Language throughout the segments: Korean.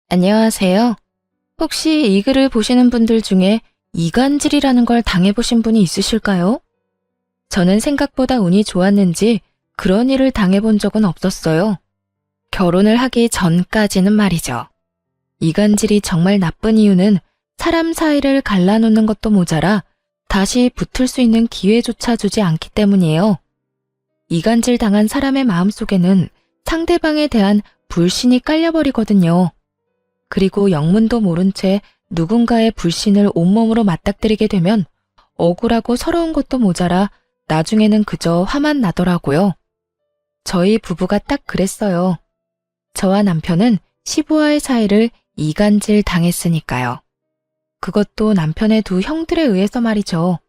안녕하세요. 혹시 이 글을 보시는 분들 중에 이간질이라는 걸 당해보신 분이 있으실까요? 저는 생각보다 운이 좋았는지 그런 일을 당해본 적은 없었어요. 결혼을 하기 전까지는 말이죠. 이간질이 정말 나쁜 이유는 사람 사이를 갈라놓는 것도 모자라 다시 붙을 수 있는 기회조차 주지 않기 때문이에요. 이간질 당한 사람의 마음속에는 상대방에 대한 불신이 깔려버리거든요. 그리고 영문도 모른 채 누군가의 불신을 온몸으로 맞닥뜨리게 되면 억울하고 서러운 것도 모자라 나중에는 그저 화만 나더라고요. 저희 부부가 딱 그랬어요. 저와 남편은 시부와의 사이를 이간질 당했으니까요. 그것도 남편의 두 형들에 의해서 말이죠.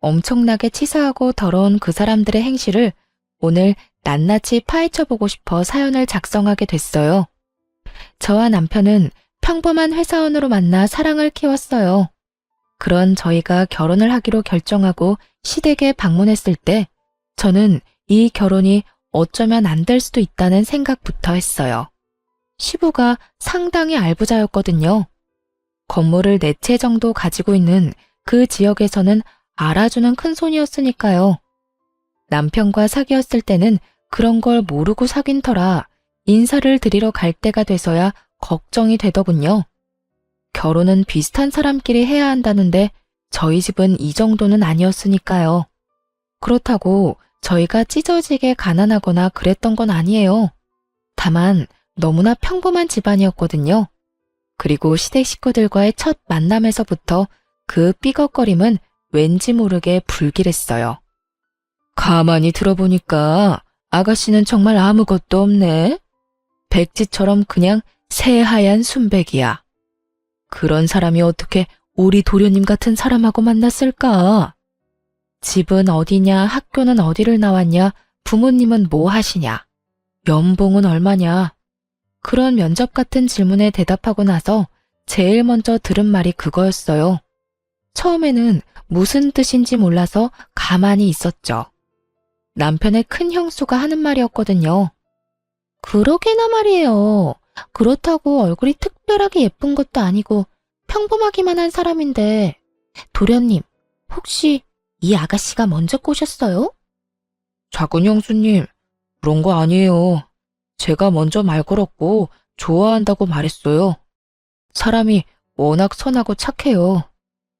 엄청나게 치사하고 더러운 그 사람들의 행실을 오늘 낱낱이 파헤쳐보고 싶어 사연을 작성하게 됐어요. 저와 남편은 평범한 회사원으로 만나 사랑을 키웠어요. 그런 저희가 결혼을 하기로 결정하고 시댁에 방문했을 때 저는 이 결혼이 어쩌면 안 될 수도 있다는 생각부터 했어요. 시부가 상당히 알부자였거든요. 건물을 4채 정도 가지고 있는 그 지역에서는 알아주는 큰손이었으니까요. 남편과 사귀었을 때는 그런 걸 모르고 사귄 터라 인사를 드리러 갈 때가 돼서야 걱정이 되더군요. 결혼은 비슷한 사람끼리 해야 한다는데 저희 집은 이 정도는 아니었으니까요. 그렇다고 저희가 찢어지게 가난하거나 그랬던 건 아니에요. 다만 너무나 평범한 집안이었거든요. 그리고 시댁 식구들과의 첫 만남에서부터 그 삐걱거림은 왠지 모르게 불길했어요. 가만히 들어보니까 아가씨는 정말 아무것도 없네. 백지처럼 그냥 새하얀 순백이야. 그런 사람이 어떻게 우리 도련님 같은 사람하고 만났을까? 집은 어디냐, 학교는 어디를 나왔냐, 부모님은 뭐 하시냐, 연봉은 얼마냐. 그런 면접 같은 질문에 대답하고 나서 제일 먼저 들은 말이 그거였어요. 처음에는 무슨 뜻인지 몰라서 가만히 있었죠. 남편의 큰 형수가 하는 말이었거든요. 그러게나 말이에요. 그렇다고 얼굴이 특별하게 예쁜 것도 아니고 평범하기만 한 사람인데 도련님, 혹시 이 아가씨가 먼저 꼬셨어요? 작은 형수님, 그런 거 아니에요. 제가 먼저 말 걸었고 좋아한다고 말했어요. 사람이 워낙 선하고 착해요.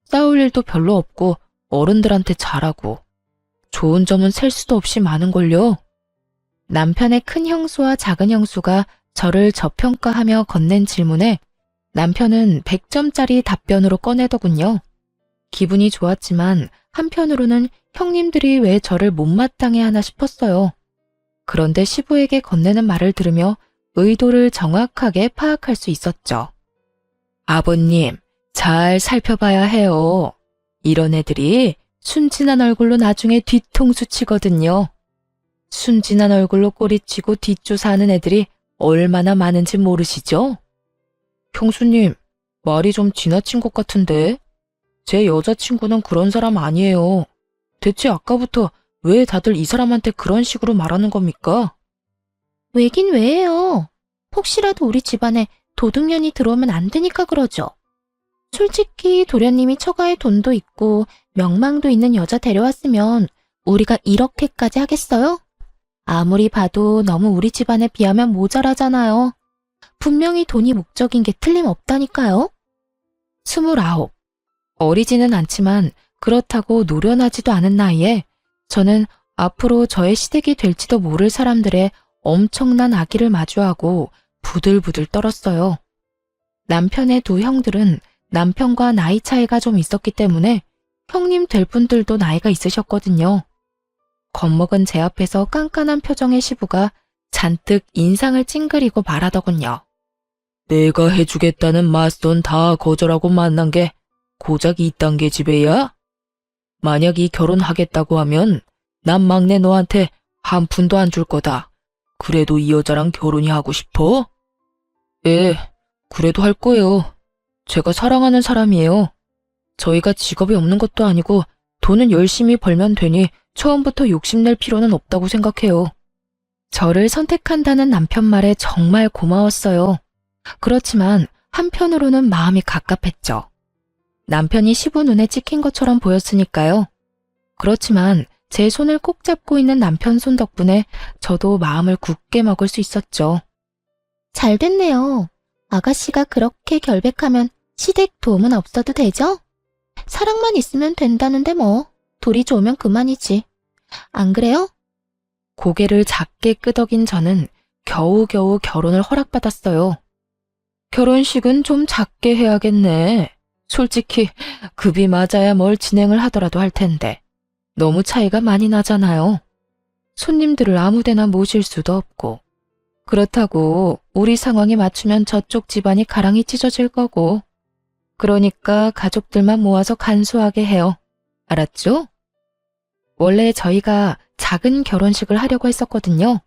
싸울 일도 별로 없고 어른들한테 잘하고 좋은 점은 셀 수도 없이 많은걸요. 남편의 큰 형수와 작은 형수가 저를 저평가하며 건넨 질문에 남편은 100점짜리 답변으로 꺼내더군요. 기분이 좋았지만 한편으로는 형님들이 왜 저를 못마땅해 하나 싶었어요. 그런데 시부에게 건네는 말을 들으며 의도를 정확하게 파악할 수 있었죠. 아버님, 잘 살펴봐야 해요. 이런 애들이 순진한 얼굴로 나중에 뒤통수 치거든요. 순진한 얼굴로 꼬리치고 뒷조사하는 애들이 얼마나 많은지 모르시죠? 형수님, 말이 좀 지나친 것 같은데? 제 여자친구는 그런 사람 아니에요. 대체 아까부터 왜 다들 이 사람한테 그런 식으로 말하는 겁니까? 왜긴 왜요? 혹시라도 우리 집안에 도둑년이 들어오면 안 되니까 그러죠. 솔직히 도련님이 처가에 돈도 있고 명망도 있는 여자 데려왔으면 우리가 이렇게까지 하겠어요? 아무리 봐도 너무 우리 집안에 비하면 모자라잖아요. 분명히 돈이 목적인 게 틀림없다니까요. 29. 어리지는 않지만 그렇다고 노련하지도 않은 나이에 저는 앞으로 저의 시댁이 될지도 모를 사람들의 엄청난 악의를 마주하고 부들부들 떨었어요. 남편의 두 형들은 남편과 나이 차이가 좀 있었기 때문에 형님 될 분들도 나이가 있으셨거든요. 겁먹은 제 앞에서 깐깐한 표정의 시부가 잔뜩 인상을 찡그리고 말하더군요. 내가 해주겠다는 맞선 다 거절하고 만난 게 고작 이딴 게 지배야? 만약 이 결혼하겠다고 하면 난 막내 너한테 한 푼도 안 줄 거다. 그래도 이 여자랑 결혼이 하고 싶어? 예, 그래도 할 거예요. 제가 사랑하는 사람이에요. 저희가 직업이 없는 것도 아니고 돈은 열심히 벌면 되니 처음부터 욕심낼 필요는 없다고 생각해요. 저를 선택한다는 남편 말에 정말 고마웠어요. 그렇지만 한편으로는 마음이 갑갑했죠. 남편이 시부 눈에 찍힌 것처럼 보였으니까요. 그렇지만 제 손을 꼭 잡고 있는 남편 손 덕분에 저도 마음을 굳게 먹을 수 있었죠. 잘 됐네요. 아가씨가 그렇게 결백하면 시댁 도움은 없어도 되죠? 사랑만 있으면 된다는데 뭐. 둘이 좋으면 그만이지. 안 그래요? 고개를 작게 끄덕인 저는 겨우겨우 결혼을 허락받았어요. 결혼식은 좀 작게 해야겠네. 솔직히 급이 맞아야 뭘 진행을 하더라도 할 텐데 너무 차이가 많이 나잖아요. 손님들을 아무데나 모실 수도 없고 그렇다고 우리 상황에 맞추면 저쪽 집안이 가랑이 찢어질 거고 그러니까 가족들만 모아서 간소하게 해요. 알았죠? 원래 저희가 작은 결혼식을 하려고 했었거든요.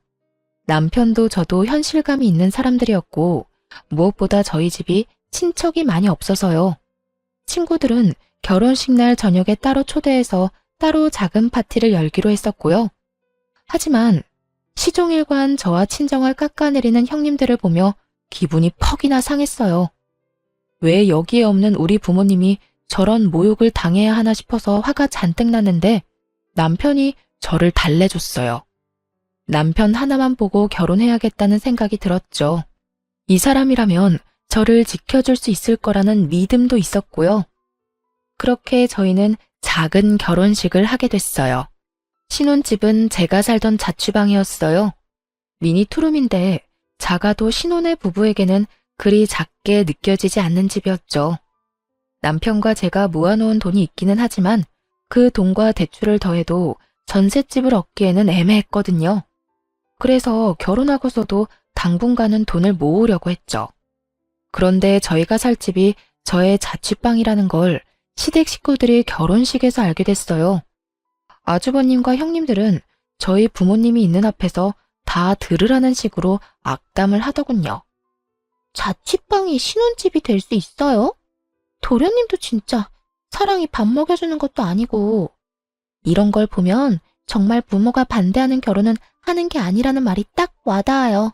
남편도 저도 현실감이 있는 사람들이었고 무엇보다 저희 집이 친척이 많이 없어서요. 친구들은 결혼식 날 저녁에 따로 초대해서 따로 작은 파티를 열기로 했었고요. 하지만 시종일관 저와 친정을 깎아내리는 형님들을 보며 기분이 퍽이나 상했어요. 왜 여기에 없는 우리 부모님이 저런 모욕을 당해야 하나 싶어서 화가 잔뜩 났는데 남편이 저를 달래줬어요. 남편 하나만 보고 결혼해야겠다는 생각이 들었죠. 이 사람이라면 저를 지켜줄 수 있을 거라는 믿음도 있었고요. 그렇게 저희는 작은 결혼식을 하게 됐어요. 신혼집은 제가 살던 자취방이었어요. 미니 투룸인데 작아도 신혼의 부부에게는 그리 작게 느껴지지 않는 집이었죠. 남편과 제가 모아놓은 돈이 있기는 하지만 그 돈과 대출을 더해도 전셋집을 얻기에는 애매했거든요. 그래서 결혼하고서도 당분간은 돈을 모으려고 했죠. 그런데 저희가 살 집이 저의 자취방이라는 걸 시댁 식구들이 결혼식에서 알게 됐어요. 아주버님과 형님들은 저희 부모님이 있는 앞에서 다 들으라는 식으로 악담을 하더군요. 자취방이 신혼집이 될 수 있어요? 도련님도 진짜 사랑이 밥 먹여주는 것도 아니고. 이런 걸 보면 정말 부모가 반대하는 결혼은 하는 게 아니라는 말이 딱 와닿아요.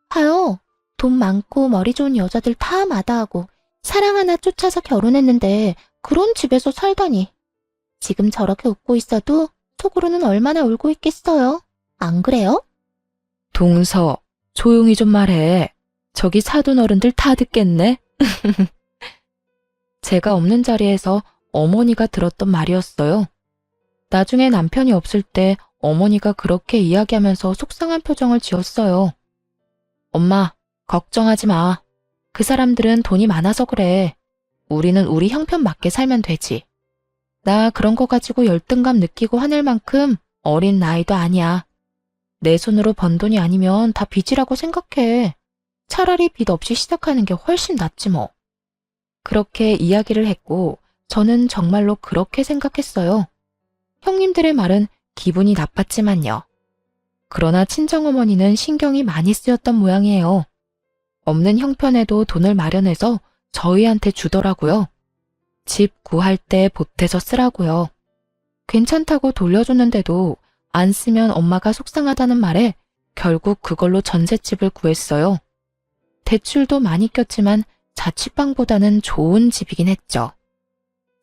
하여, 돈 많고 머리 좋은 여자들 다 마다하고 사랑 하나 쫓아서 결혼했는데 그런 집에서 살다니. 지금 저렇게 웃고 있어도 속으로는 얼마나 울고 있겠어요. 안 그래요? 동서, 조용히 좀 말해. 저기 사돈 어른들 다 듣겠네. 제가 없는 자리에서 어머니가 들었던 말이었어요. 나중에 남편이 없을 때 어머니가 그렇게 이야기하면서 속상한 표정을 지었어요. 엄마, 걱정하지 마. 그 사람들은 돈이 많아서 그래. 우리는 우리 형편 맞게 살면 되지. 나 그런 거 가지고 열등감 느끼고 화낼 만큼 어린 나이도 아니야. 내 손으로 번 돈이 아니면 다 빚이라고 생각해. 차라리 빚 없이 시작하는 게 훨씬 낫지 뭐. 그렇게 이야기를 했고 저는 정말로 그렇게 생각했어요. 형님들의 말은 기분이 나빴지만요. 그러나 친정어머니는 신경이 많이 쓰였던 모양이에요. 없는 형편에도 돈을 마련해서 저희한테 주더라고요. 집 구할 때 보태서 쓰라고요. 괜찮다고 돌려줬는데도 안 쓰면 엄마가 속상하다는 말에 결국 그걸로 전셋집을 구했어요. 대출도 많이 꼈지만 자취방보다는 좋은 집이긴 했죠.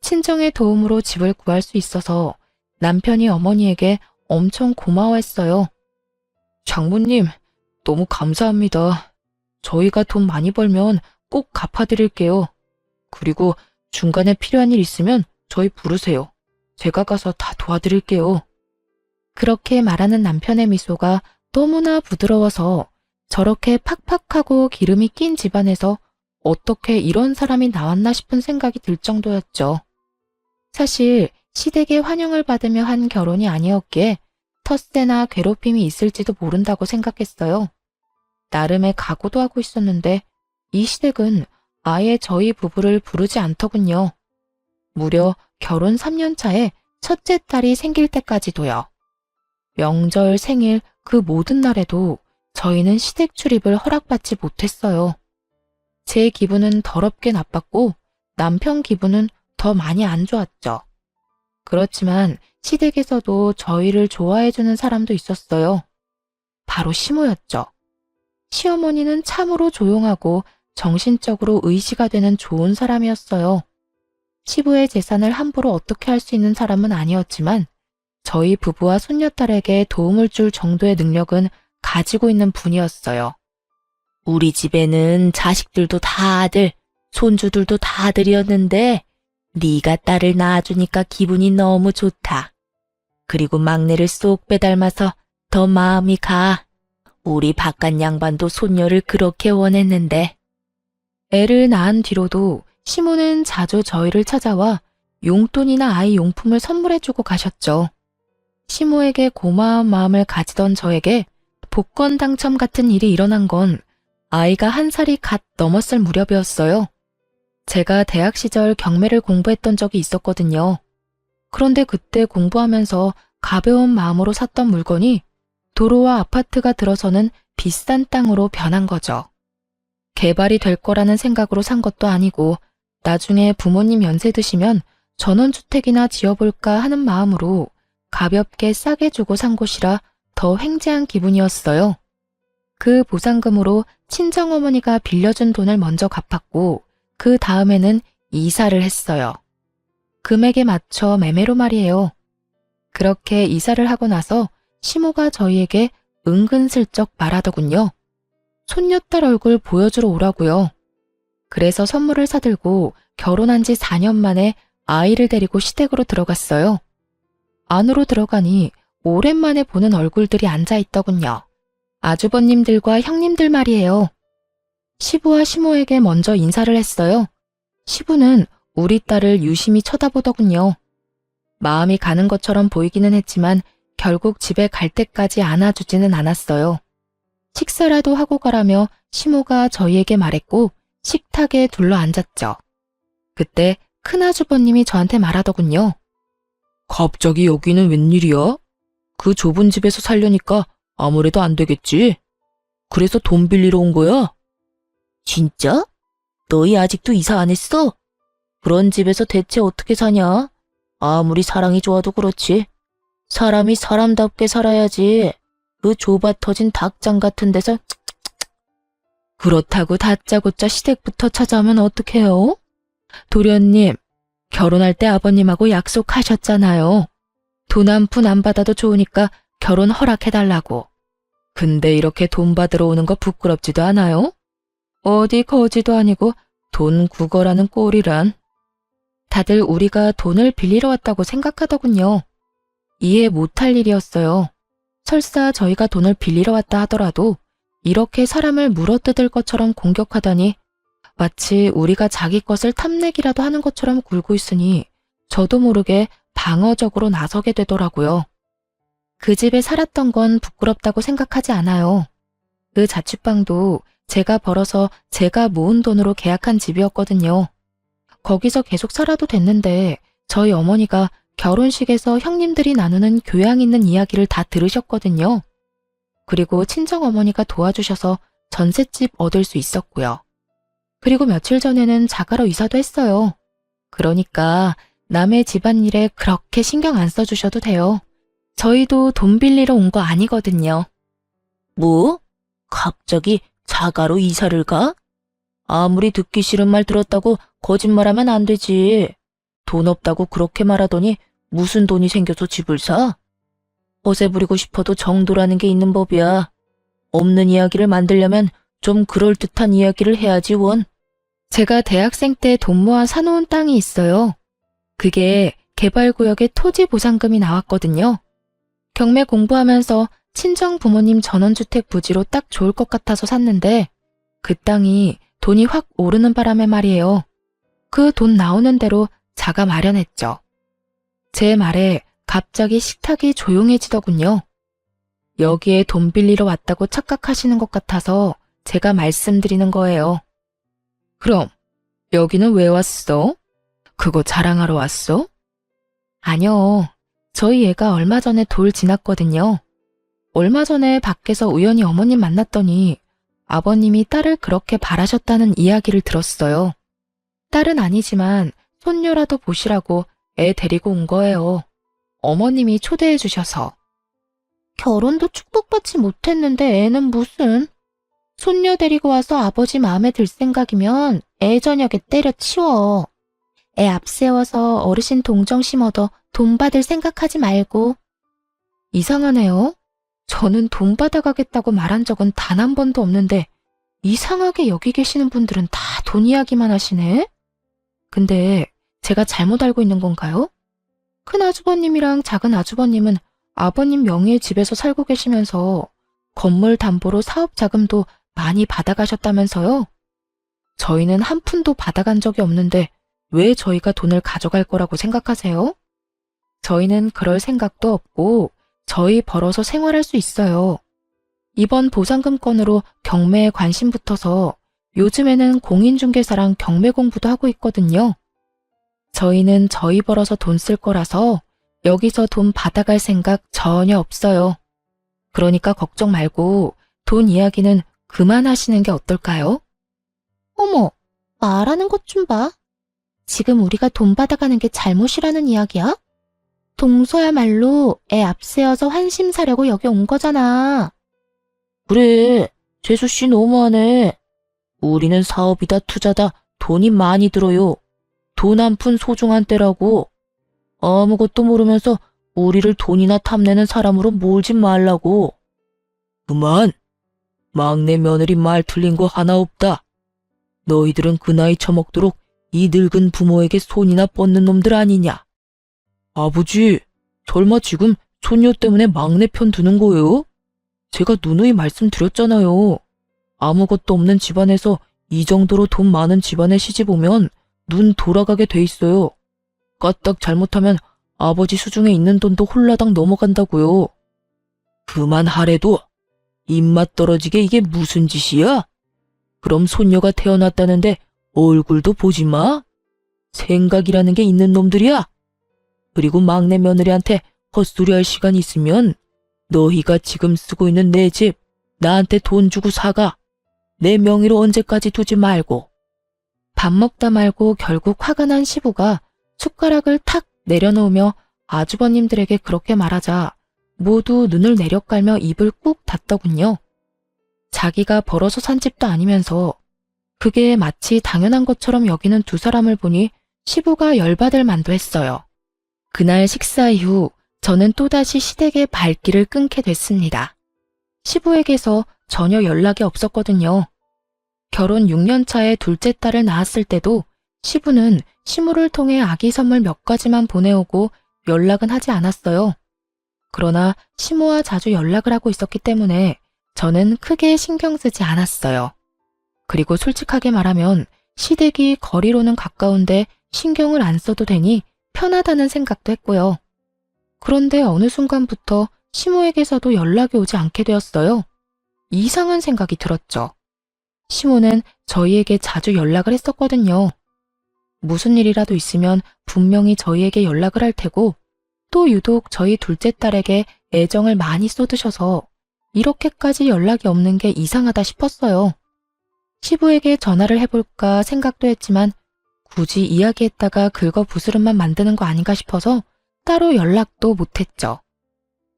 친정의 도움으로 집을 구할 수 있어서 남편이 어머니에게 엄청 고마워했어요. 장모님, 너무 감사합니다. 저희가 돈 많이 벌면 꼭 갚아드릴게요. 그리고 중간에 필요한 일 있으면 저희 부르세요. 제가 가서 다 도와드릴게요. 그렇게 말하는 남편의 미소가 너무나 부드러워서 저렇게 팍팍하고 기름이 낀 집안에서 어떻게 이런 사람이 나왔나 싶은 생각이 들 정도였죠. 사실 시댁의 환영을 받으며 한 결혼이 아니었기에 텃세나 괴롭힘이 있을지도 모른다고 생각했어요. 나름의 각오도 하고 있었는데 이 시댁은 아예 저희 부부를 부르지 않더군요. 무려 결혼 3년 차에 첫째 딸이 생길 때까지도요. 명절, 생일 그 모든 날에도 저희는 시댁 출입을 허락받지 못했어요. 제 기분은 더럽게 나빴고 남편 기분은 더 많이 안 좋았죠. 그렇지만 시댁에서도 저희를 좋아해주는 사람도 있었어요. 바로 시모였죠. 시어머니는 참으로 조용하고 정신적으로 의지가 되는 좋은 사람이었어요. 시부의 재산을 함부로 어떻게 할 수 있는 사람은 아니었지만 저희 부부와 손녀딸에게 도움을 줄 정도의 능력은 가지고 있는 분이었어요. 우리 집에는 자식들도 다 아들, 손주들도 다 아들이었는데 네가 딸을 낳아주니까 기분이 너무 좋다. 그리고 막내를 쏙 빼닮아서 더 마음이 가. 우리 바깥 양반도 손녀를 그렇게 원했는데. 애를 낳은 뒤로도 시모는 자주 저희를 찾아와 용돈이나 아이 용품을 선물해주고 가셨죠. 시모에게 고마운 마음을 가지던 저에게 복권 당첨 같은 일이 일어난 건 아이가 1살이 갓 넘었을 무렵이었어요. 제가 대학 시절 경매를 공부했던 적이 있었거든요. 그런데 그때 공부하면서 가벼운 마음으로 샀던 물건이 도로와 아파트가 들어서는 비싼 땅으로 변한 거죠. 개발이 될 거라는 생각으로 산 것도 아니고 나중에 부모님 연세 드시면 전원주택이나 지어볼까 하는 마음으로 가볍게 싸게 주고 산 곳이라 더 횡재한 기분이었어요. 그 보상금으로 친정어머니가 빌려준 돈을 먼저 갚았고 그 다음에는 이사를 했어요. 금액에 맞춰 매매로 말이에요. 그렇게 이사를 하고 나서 시모가 저희에게 은근슬쩍 말하더군요. 손녀딸 얼굴 보여주러 오라고요. 그래서 선물을 사들고 결혼한 지 4년 만에 아이를 데리고 시댁으로 들어갔어요. 안으로 들어가니 오랜만에 보는 얼굴들이 앉아있더군요. 아주버님들과 형님들 말이에요. 시부와 시모에게 먼저 인사를 했어요. 시부는 우리 딸을 유심히 쳐다보더군요. 마음이 가는 것처럼 보이기는 했지만 결국 집에 갈 때까지 안아주지는 않았어요. 식사라도 하고 가라며 시모가 저희에게 말했고 식탁에 둘러앉았죠. 그때 큰아주버님이 저한테 말하더군요. 갑자기 여기는 웬일이야? 그 좁은 집에서 살려니까 아무래도 안 되겠지. 그래서 돈 빌리러 온 거야? 진짜? 너희 아직도 이사 안 했어? 그런 집에서 대체 어떻게 사냐? 아무리 사랑이 좋아도 그렇지. 사람이 사람답게 살아야지. 그 좁아 터진 닭장 같은 데서 그렇다고 다짜고짜 시댁부터 찾아오면 어떡해요? 도련님, 결혼할 때 아버님하고 약속하셨잖아요. 돈 한 푼 안 받아도 좋으니까 결혼 허락해달라고. 근데 이렇게 돈 받으러 오는 거 부끄럽지도 않아요? 어디 거지도 아니고 돈 구걸하는 꼴이란. 다들 우리가 돈을 빌리러 왔다고 생각하더군요. 이해 못할 일이었어요. 설사 저희가 돈을 빌리러 왔다 하더라도 이렇게 사람을 물어뜯을 것처럼 공격하다니 마치 우리가 자기 것을 탐내기라도 하는 것처럼 굴고 있으니 저도 모르게 방어적으로 나서게 되더라고요. 그 집에 살았던 건 부끄럽다고 생각하지 않아요. 그 자취방도 제가 벌어서 제가 모은 돈으로 계약한 집이었거든요. 거기서 계속 살아도 됐는데 저희 어머니가 결혼식에서 형님들이 나누는 교양 있는 이야기를 다 들으셨거든요. 그리고 친정어머니가 도와주셔서 전셋집 얻을 수 있었고요. 그리고 며칠 전에는 자가로 이사도 했어요. 그러니까 남의 집안일에 그렇게 신경 안 써주셔도 돼요. 저희도 돈 빌리러 온 거 아니거든요. 뭐? 갑자기 자가로 이사를 가? 아무리 듣기 싫은 말 들었다고 거짓말하면 안 되지. 돈 없다고 그렇게 말하더니 무슨 돈이 생겨서 집을 사? 허세 부리고 싶어도 정도라는 게 있는 법이야. 없는 이야기를 만들려면 좀 그럴듯한 이야기를 해야지 원. 제가 대학생 때 돈 모아 사놓은 땅이 있어요. 그게 개발구역에 토지 보상금이 나왔거든요. 경매 공부하면서 친정 부모님 전원주택 부지로 딱 좋을 것 같아서 샀는데 그 땅이 돈이 확 오르는 바람에 말이에요. 그 돈 나오는 대로 자가 마련했죠. 제 말에 갑자기 식탁이 조용해지더군요. 여기에 돈 빌리러 왔다고 착각하시는 것 같아서 제가 말씀드리는 거예요. 그럼 여기는 왜 왔어? 그거 자랑하러 왔어? 아니요. 저희 애가 얼마 전에 돌 지났거든요. 얼마 전에 밖에서 우연히 어머님 만났더니 아버님이 딸을 그렇게 바라셨다는 이야기를 들었어요. 딸은 아니지만 손녀라도 보시라고 애 데리고 온 거예요. 어머님이 초대해 주셔서. 결혼도 축복받지 못했는데 애는 무슨. 손녀 데리고 와서 아버지 마음에 들 생각이면 애 저녁에 때려치워. 애 앞세워서 어르신 동정심 얻어 돈 받을 생각하지 말고. 이상하네요. 저는 돈 받아가겠다고 말한 적은 단 한 번도 없는데 이상하게 여기 계시는 분들은 다 돈 이야기만 하시네? 근데 제가 잘못 알고 있는 건가요? 큰 아주버님이랑 작은 아주버님은 아버님 명의의 집에서 살고 계시면서 건물 담보로 사업 자금도 많이 받아가셨다면서요? 저희는 한 푼도 받아간 적이 없는데 왜 저희가 돈을 가져갈 거라고 생각하세요? 저희는 그럴 생각도 없고 저희 벌어서 생활할 수 있어요. 이번 보상금 건으로 경매에 관심 붙어서 요즘에는 공인중개사랑 경매 공부도 하고 있거든요. 저희는 저희 벌어서 돈 쓸 거라서 여기서 돈 받아갈 생각 전혀 없어요. 그러니까 걱정 말고 돈 이야기는 그만하시는 게 어떨까요? 어머, 말하는 것 좀 봐. 지금 우리가 돈 받아가는 게 잘못이라는 이야기야? 동서야말로 애 앞세워서 환심 사려고 여기 온 거잖아. 그래, 재수씨 너무하네. 우리는 사업이다 투자다 돈이 많이 들어요. 돈 한 푼 소중한 때라고. 아무것도 모르면서 우리를 돈이나 탐내는 사람으로 몰지 말라고. 그만. 막내 며느리 말 틀린 거 하나 없다. 너희들은 그 나이 처먹도록 이 늙은 부모에게 손이나 뻗는 놈들 아니냐. 아버지, 설마 지금 손녀 때문에 막내 편 드는 거예요? 제가 누누이 말씀드렸잖아요. 아무것도 없는 집안에서 이 정도로 돈 많은 집안에 시집 오면 눈 돌아가게 돼 있어요. 까딱 잘못하면 아버지 수중에 있는 돈도 홀라당 넘어간다고요. 그만하래도. 입맛 떨어지게 이게 무슨 짓이야? 그럼 손녀가 태어났다는데 얼굴도 보지 마? 생각이라는 게 있는 놈들이야? 그리고 막내 며느리한테 헛소리할 시간 있으면 너희가 지금 쓰고 있는 내 집 나한테 돈 주고 사가. 내 명의로 언제까지 두지 말고. 밥 먹다 말고 결국 화가 난 시부가 숟가락을 탁 내려놓으며 아주버님들에게 그렇게 말하자 모두 눈을 내려깔며 입을 꾹 닫더군요. 자기가 벌어서 산 집도 아니면서 그게 마치 당연한 것처럼 여기는 두 사람을 보니 시부가 열받을 만도 했어요. 그날 식사 이후 저는 또다시 시댁의 발길을 끊게 됐습니다. 시부에게서 전혀 연락이 없었거든요. 결혼 6년 차에 둘째 딸을 낳았을 때도 시부는 시무를 통해 아기 선물 몇 가지만 보내오고 연락은 하지 않았어요. 그러나 시모와 자주 연락을 하고 있었기 때문에 저는 크게 신경 쓰지 않았어요. 그리고 솔직하게 말하면 시댁이 거리로는 가까운데 신경을 안 써도 되니 편하다는 생각도 했고요. 그런데 어느 순간부터 시모에게서도 연락이 오지 않게 되었어요. 이상한 생각이 들었죠. 시모는 저희에게 자주 연락을 했었거든요. 무슨 일이라도 있으면 분명히 저희에게 연락을 할 테고 또 유독 저희 둘째 딸에게 애정을 많이 쏟으셔서 이렇게까지 연락이 없는 게 이상하다 싶었어요. 시부에게 전화를 해볼까 생각도 했지만 굳이 이야기했다가 긁어부스럼만 만드는 거 아닌가 싶어서 따로 연락도 못했죠.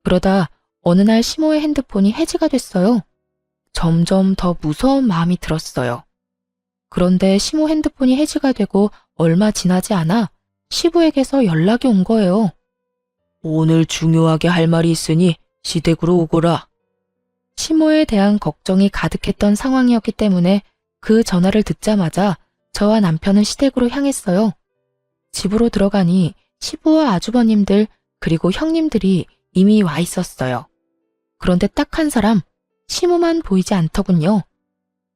그러다 어느 날 시모의 핸드폰이 해지가 됐어요. 점점 더 무서운 마음이 들었어요. 그런데 시모 핸드폰이 해지가 되고 얼마 지나지 않아 시부에게서 연락이 온 거예요. 오늘 중요하게 할 말이 있으니 시댁으로 오거라. 시모에 대한 걱정이 가득했던 상황이었기 때문에 그 전화를 듣자마자 저와 남편은 시댁으로 향했어요. 집으로 들어가니 시부와 아주버님들 그리고 형님들이 이미 와 있었어요. 그런데 딱 한 사람, 시모만 보이지 않더군요.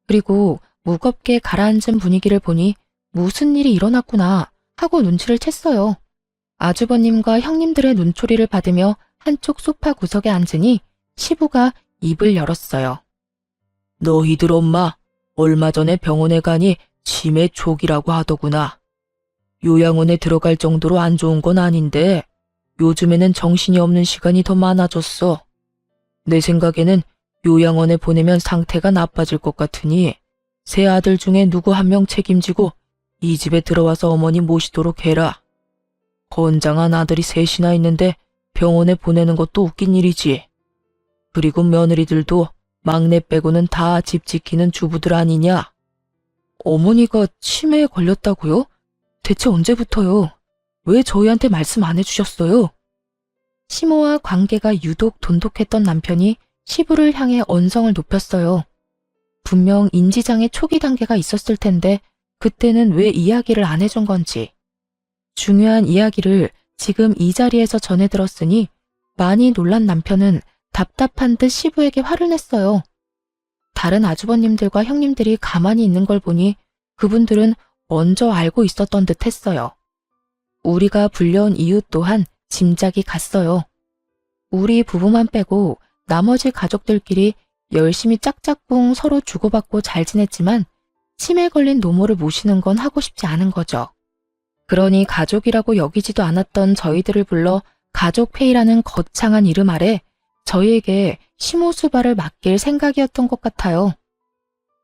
그리고 무겁게 가라앉은 분위기를 보니 무슨 일이 일어났구나 하고 눈치를 챘어요. 아주버님과 형님들의 눈초리를 받으며 한쪽 소파 구석에 앉으니 시부가 입을 열었어요. 너희들 엄마 얼마 전에 병원에 가니 치매 초기라고 하더구나. 요양원에 들어갈 정도로 안 좋은 건 아닌데 요즘에는 정신이 없는 시간이 더 많아졌어. 내 생각에는 요양원에 보내면 상태가 나빠질 것 같으니 세 아들 중에 누구 한 명 책임지고 이 집에 들어와서 어머니 모시도록 해라. 건장한 아들이 셋이나 있는데 병원에 보내는 것도 웃긴 일이지. 그리고 며느리들도 막내 빼고는 다 집 지키는 주부들 아니냐? 어머니가 치매에 걸렸다고요? 대체 언제부터요? 왜 저희한테 말씀 안 해주셨어요? 시모와 관계가 유독 돈독했던 남편이 시부를 향해 언성을 높였어요. 분명 인지장애 초기 단계가 있었을 텐데 그때는 왜 이야기를 안 해준 건지. 중요한 이야기를 지금 이 자리에서 전해 들었으니 많이 놀란 남편은 답답한 듯 시부에게 화를 냈어요. 다른 아주버님들과 형님들이 가만히 있는 걸 보니 그분들은 먼저 알고 있었던 듯 했어요. 우리가 불려온 이유 또한 짐작이 갔어요. 우리 부부만 빼고 나머지 가족들끼리 열심히 짝짝꿍 서로 주고받고 잘 지냈지만 치매 걸린 노모를 모시는 건 하고 싶지 않은 거죠. 그러니 가족이라고 여기지도 않았던 저희들을 불러 가족회의라는 거창한 이름 아래 저희에게 시모수발을 맡길 생각이었던 것 같아요.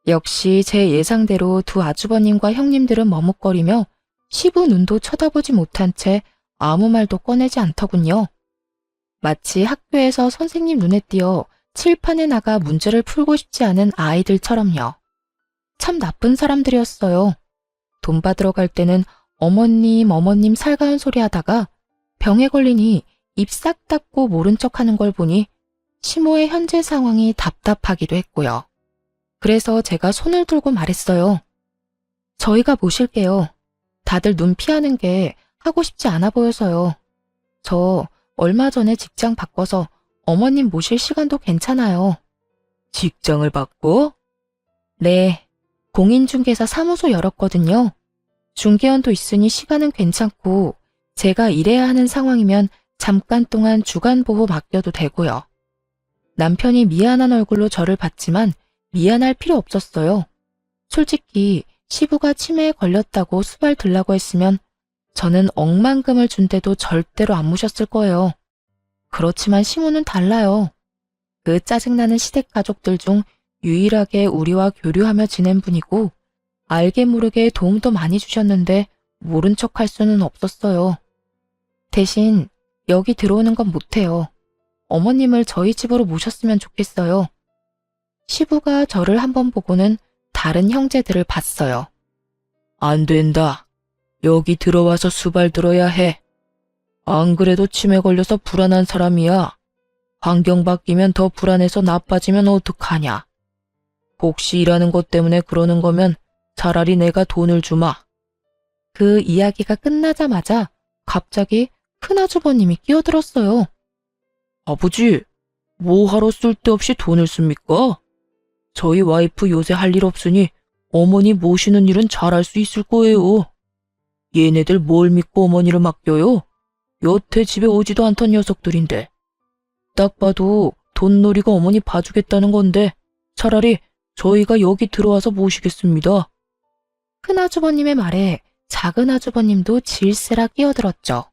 역시 제 예상대로 두 아주버님과 형님들은 머뭇거리며 시부 눈도 쳐다보지 못한 채 아무 말도 꺼내지 않더군요. 마치 학교에서 선생님 눈에 띄어 칠판에 나가 문제를 풀고 싶지 않은 아이들처럼요. 참 나쁜 사람들이었어요. 돈 받으러 갈 때는 어머님 살가운 소리 하다가 병에 걸리니 입 싹 닫고 모른 척하는 걸 보니 시모의 현재 상황이 답답하기도 했고요. 그래서 제가 손을 들고 말했어요. 저희가 모실게요. 다들 눈 피하는 게 하고 싶지 않아 보여서요. 저 얼마 전에 직장 바꿔서 어머님 모실 시간도 괜찮아요. 직장을 바꿔? 네, 공인중개사 사무소 열었거든요. 중개원도 있으니 시간은 괜찮고 제가 일해야 하는 상황이면 잠깐 동안 주간보호 맡겨도 되고요. 남편이 미안한 얼굴로 저를 봤지만 미안할 필요 없었어요. 솔직히 시부가 치매에 걸렸다고 수발 들라고 했으면 저는 억만금을 준대도 절대로 안 모셨을 거예요. 그렇지만 시모는 달라요. 그 짜증나는 시댁 가족들 중 유일하게 우리와 교류하며 지낸 분이고 알게 모르게 도움도 많이 주셨는데 모른 척할 수는 없었어요. 대신 여기 들어오는 건 못해요. 어머님을 저희 집으로 모셨으면 좋겠어요. 시부가 저를 한번 보고는 다른 형제들을 봤어요. 안 된다. 여기 들어와서 수발 들어야 해. 안 그래도 치매 걸려서 불안한 사람이야. 환경 바뀌면 더 불안해서 나빠지면 어떡하냐. 혹시 일하는 것 때문에 그러는 거면 차라리 내가 돈을 주마. 그 이야기가 끝나자마자 갑자기 큰아주버님이 끼어들었어요. 아버지, 뭐하러 쓸데없이 돈을 씁니까? 저희 와이프 요새 할 일 없으니 어머니 모시는 일은 잘할 수 있을 거예요. 얘네들 뭘 믿고 어머니를 맡겨요? 여태 집에 오지도 않던 녀석들인데. 딱 봐도 돈놀이가 어머니 봐주겠다는 건데 차라리 저희가 여기 들어와서 모시겠습니다. 큰아주버님의 말에 작은아주버님도 질세라 끼어들었죠.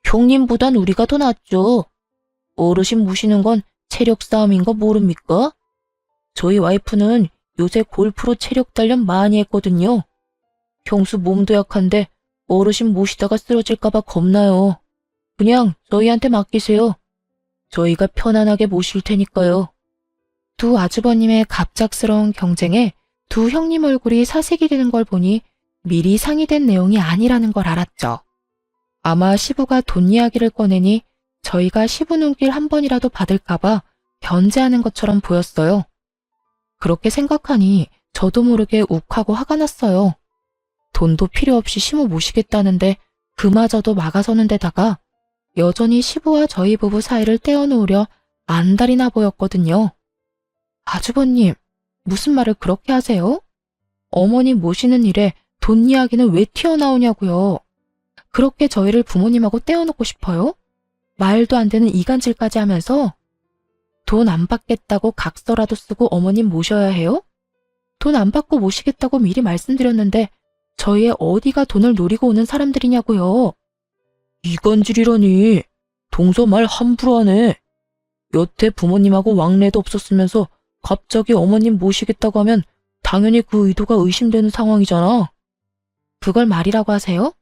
형님보단 우리가 더 낫죠. 어르신 모시는 건 체력 싸움인 거 모릅니까? 저희 와이프는 요새 골프로 체력 단련 많이 했거든요. 형수 몸도 약한데 어르신 모시다가 쓰러질까봐 겁나요. 그냥 저희한테 맡기세요. 저희가 편안하게 모실 테니까요. 두 아주버님의 갑작스러운 경쟁에 두 형님 얼굴이 사색이 되는 걸 보니 미리 상의된 내용이 아니라는 걸 알았죠. 아마 시부가 돈 이야기를 꺼내니 저희가 시부 눈길 한 번이라도 받을까봐 견제하는 것처럼 보였어요. 그렇게 생각하니 저도 모르게 욱하고 화가 났어요. 돈도 필요 없이 시모 모시겠다는데 그마저도 막아서는 데다가 여전히 시부와 저희 부부 사이를 떼어놓으려 안달이나 보였거든요. 아주버님, 무슨 말을 그렇게 하세요? 어머니 모시는 일에 돈 이야기는 왜 튀어나오냐고요. 그렇게 저희를 부모님하고 떼어놓고 싶어요? 말도 안 되는 이간질까지 하면서 돈 안 받겠다고 각서라도 쓰고 어머님 모셔야 해요? 돈 안 받고 모시겠다고 미리 말씀드렸는데 저희의 어디가 돈을 노리고 오는 사람들이냐고요. 이간질이라니. 동서 말 함부로 하네. 여태 부모님하고 왕래도 없었으면서 갑자기 어머님 모시겠다고 하면 당연히 그 의도가 의심되는 상황이잖아. 그걸 말이라고 하세요?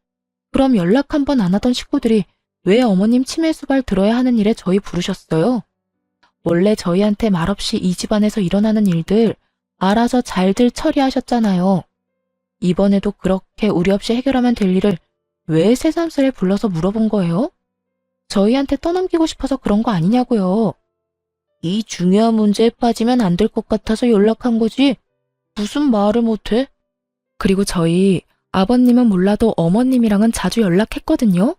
그럼 연락 한 번 안 하던 식구들이 왜 어머님 치매 수발 들어야 하는 일에 저희 부르셨어요? 원래 저희한테 말없이 이 집안에서 일어나는 일들 알아서 잘들 처리하셨잖아요. 이번에도 그렇게 우리 없이 해결하면 될 일을 왜 새삼스레 불러서 물어본 거예요? 저희한테 떠넘기고 싶어서 그런 거 아니냐고요. 이 중요한 문제에 빠지면 안 될 것 같아서 연락한 거지. 무슨 말을 못해? 그리고 저희 아버님은 몰라도 어머님이랑은 자주 연락했거든요.